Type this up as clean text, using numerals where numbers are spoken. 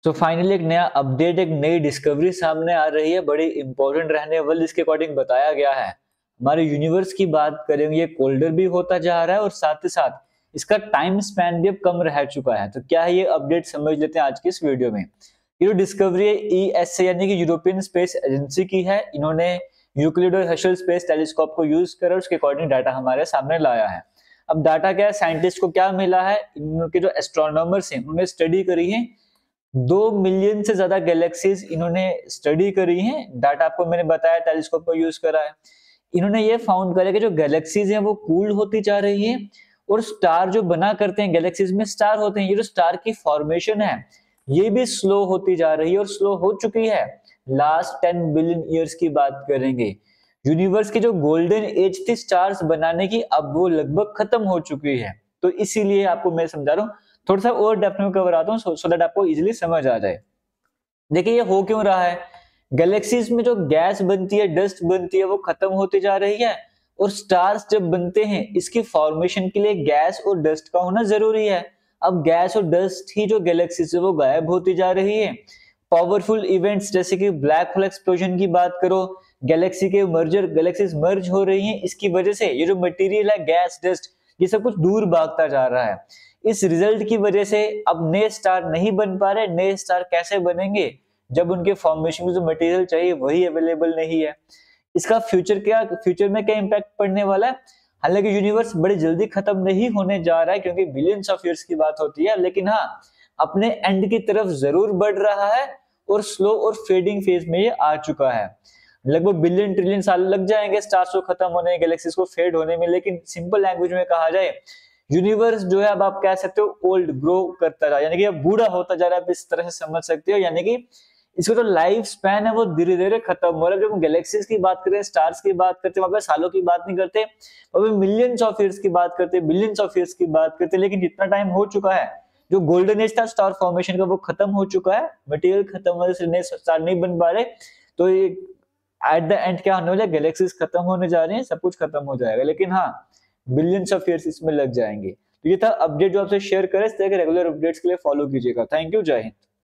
तो फाइनली एक नया अपडेट, एक नई डिस्कवरी सामने आ रही है, बड़ी इंपॉर्टेंट रहने वाली। इसके अकॉर्डिंग बताया गया है हमारे यूनिवर्स की बात करेंगे, ये कोल्डर भी होता जा रहा है और साथ ही साथ इसका टाइम स्पैन भी अब कम रह चुका है। तो क्या है ये अपडेट, समझ लेते हैं आज की इस वीडियो में। ये जो डिस्कवरी है ESA यानी कि यूरोपियन स्पेस एजेंसी की है। इन्होंने यूक्लिड और हशल स्पेस टेलीस्कोप को यूज कर उसके अकॉर्डिंग डाटा हमारे सामने लाया है। अब डाटा क्या है, साइंटिस्ट को क्या मिला है, इनके जो एस्ट्रोनॉमर्स हैं उन्होंने स्टडी करी है 2 मिलियन से ज्यादा गैलेक्सीज इन्होंने स्टडी करी हैं। डाटा आपको मैंने बताया, टेलीस्कोप को यूज करा है। इन्होंने ये फाउंड करा कि जो गैलेक्सीज हैं वो कूल होती जा रही है और स्टार जो बना करते हैं गैलेक्सीज में स्टार होते हैं, ये जो स्टार की फॉर्मेशन है ये भी स्लो होती जा रही है और स्लो हो चुकी है। लास्ट 10 बिलियन ईयर्स की बात करेंगे। यूनिवर्स की जो गोल्डन एज थी स्टार्स बनाने की, अब वो लगभग खत्म हो चुकी है। तो इसीलिए आपको मैं समझा रहा हूँ, थोड़ा सा और डेप्थ में कवर आता हूँ सो दैट आपको इजीली समझ आ जाए। देखिए ये हो क्यों रहा है, गैलेक्सीज में जो गैस बनती है, डस्ट बनती है, वो खत्म होती जा रही है और स्टार्स जब बनते हैं इसकी फॉर्मेशन के लिए गैस और डस्ट का होना जरूरी है। अब गैस और डस्ट ही जो गैलेक्सी से वो गायब होती जा रही है। पावरफुल इवेंट्स जैसे कि ब्लैक होल एक्सप्लोजन की बात करो, गैलेक्सी के मर्जर, गैलेक्सीज मर्ज हो रही हैं, इसकी वजह से ये जो मटेरियल है, गैस, डस्ट, ये सब कुछ दूर भागता जा रहा है। इस रिजल्ट की वजह से अब नए स्टार नहीं बन पा रहे। नए स्टार कैसे बनेंगे जब उनके फॉर्मेशन में जो मटेरियल चाहिए वही अवेलेबल नहीं है। इसका फ्यूचर में क्या इंपैक्ट पड़ने वाला है। हालांकि यूनिवर्स बड़ी जल्दी खत्म नहीं होने जा रहा है क्योंकि बिलियंस ऑफ ईयर्स की बात होती है, लेकिन हाँ अपने एंड की तरफ जरूर बढ़ रहा है और स्लो और फेडिंग फेज में ये आ चुका है। लगभग बिलियन ट्रिलियन साल लग जाएंगे स्टार्स को खत्म होने, गैलेक्सीज को फेड होने में। लेकिन सिंपल लैंग्वेज में कहा जाए, यूनिवर्स जो है अब आप कह सकते हो ओल्ड ग्रो करता रहा, यानी कि अब बूढ़ा होता जा रहा है, आप इस तरह से समझ सकते हो। यानी कि इसका जो लाइफ स्पैन है वो धीरे धीरे खत्म हो रहा है। जब हम गैलेक्सीज की बात करते हैं, स्टार्स की बात करते हैं, वहां पे सालों की बात नहीं करते, वहां पे मिलियंस ऑफ ईयर्स की बात करते हैं, बिलियंस ऑफ ईयर्स की बात करते हैं। लेकिन जितना टाइम हो चुका है, जो गोल्डन एज था स्टार फॉर्मेशन का वो खत्म हो चुका है, मटेरियल खत्म होने से नए स्टार नहीं बन पा रहे। तो ये एट द एंड क्या होने वाला है, गैलेक्सीज खत्म होने जा रही हैं, सब कुछ खत्म हो जाएगा। लेकिन हाँ बिलियंस ऑफ ईयर्स इसमें लग जाएंगे। तो ये था अपडेट जो आपसे शेयर करें। इस तरह के रेगुलर अपडेट्स के लिए फॉलो कीजिएगा। थैंक यू, जय हिंद।